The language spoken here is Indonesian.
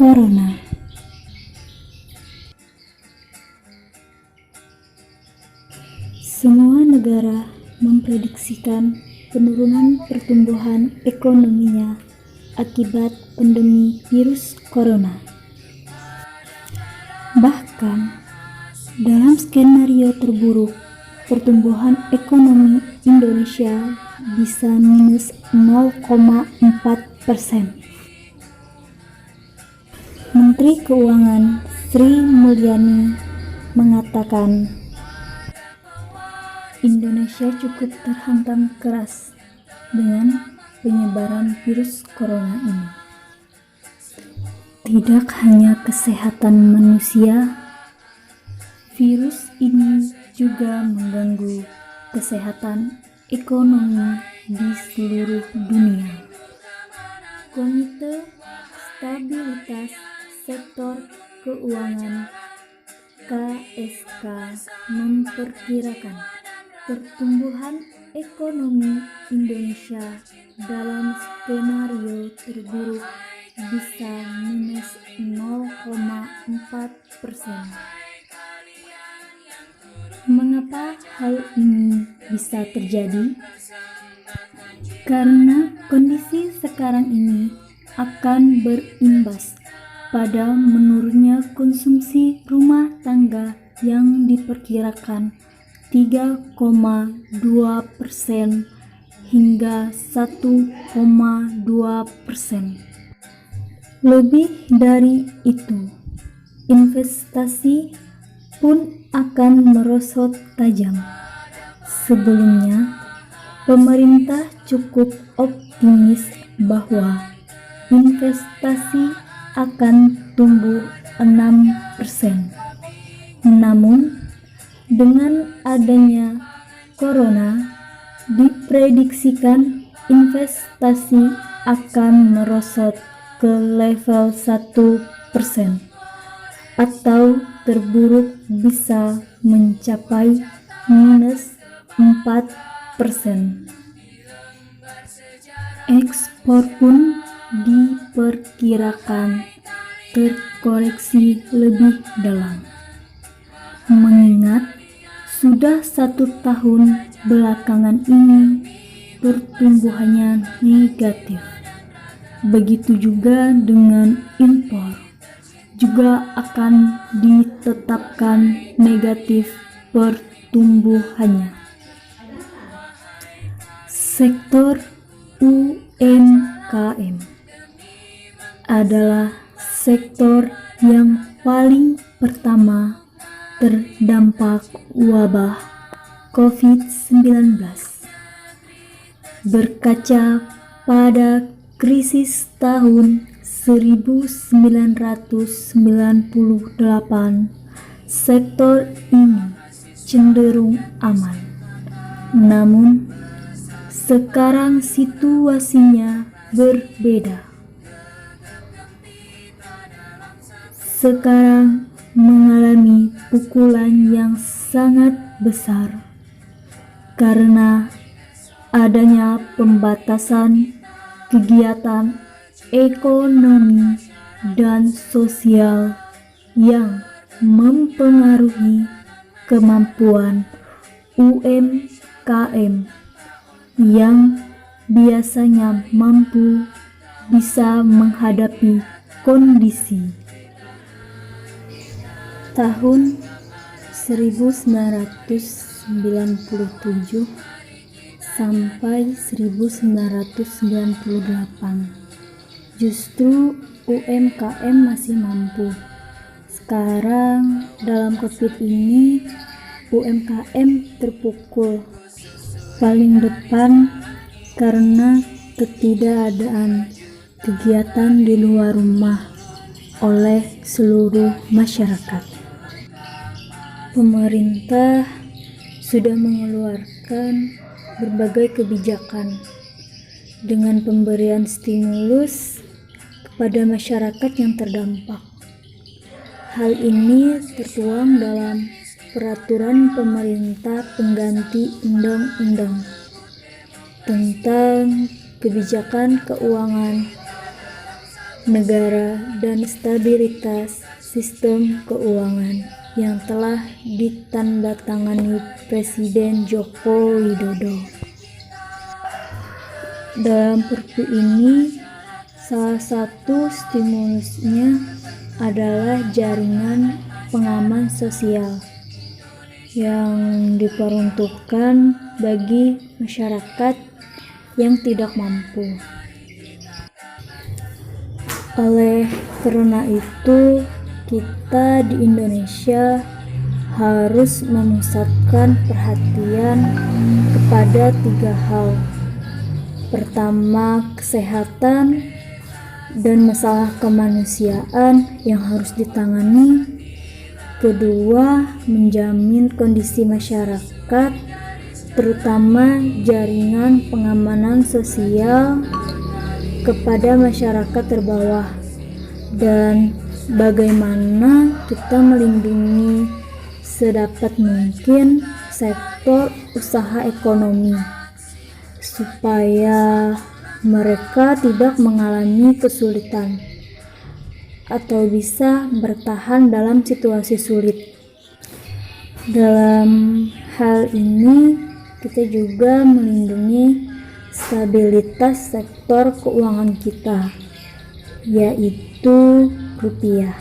Corona. Semua negara memprediksikan penurunan pertumbuhan ekonominya akibat pandemi virus corona. Bahkan, dalam skenario terburuk, pertumbuhan ekonomi Indonesia bisa minus 0,4%. Menteri Keuangan Sri Mulyani mengatakan, Indonesia cukup terhantam keras dengan penyebaran virus corona ini. Tidak hanya kesehatan manusia, virus ini juga mengganggu kesehatan ekonomi di seluruh dunia. Komite Stabilitas Sektor Keuangan (KSK) memperkirakan pertumbuhan ekonomi Indonesia dalam skenario terburuk bisa minus 0,4%. Mengapa hal ini bisa terjadi? Karena kondisi sekarang ini akan berimbas pada menurunnya konsumsi rumah tangga yang diperkirakan 3,2% hingga 1,2%. Lebih dari itu, investasi pun akan merosot tajam. Sebelumnya, pemerintah cukup optimis bahwa investasi akan tumbuh 6%. Namun, dengan adanya corona, diprediksikan investasi akan merosot ke level 1% atau terburuk bisa mencapai minus 4%. Ekspor pun diperkirakan terkoreksi lebih dalam, mengingat sudah 1 tahun belakangan ini pertumbuhannya negatif. Begitu juga dengan impor, juga akan ditetapkan negatif pertumbuhannya. Sektor UMKM adalah sektor yang paling pertama terdampak wabah COVID-19. Berkaca pada krisis tahun 1998, sektor ini cenderung aman. Namun, sekarang situasinya berbeda. Sekarang mengalami pukulan yang sangat besar karena adanya pembatasan kegiatan ekonomi dan sosial yang mempengaruhi kemampuan UMKM yang biasanya mampu bisa menghadapi kondisi. Tahun 1997 sampai 1998, justru UMKM masih mampu. Sekarang dalam COVID ini, UMKM terpukul paling depan karena ketidakadaan kegiatan di luar rumah oleh seluruh masyarakat. Pemerintah sudah mengeluarkan berbagai kebijakan dengan pemberian stimulus kepada masyarakat yang terdampak. Hal ini tertuang dalam peraturan pemerintah pengganti undang-undang tentang kebijakan keuangan negara dan stabilitas sistem keuangan yang telah ditandatangani Presiden Joko Widodo. Dalam Perpu ini, salah satu stimulusnya adalah jaringan pengaman sosial yang diperuntukkan bagi masyarakat yang tidak mampu. Oleh karena itu, kita di Indonesia harus memusatkan perhatian kepada 3 hal. Pertama, kesehatan dan masalah kemanusiaan yang harus ditangani. Kedua, menjamin kondisi masyarakat, terutama jaringan pengamanan sosial kepada masyarakat terbawah, dan bagaimana kita melindungi sedapat mungkin sektor usaha ekonomi supaya mereka tidak mengalami kesulitan atau bisa bertahan dalam situasi sulit. Dalam hal ini, kita juga melindungi stabilitas sektor keuangan kita, yaitu rupiah.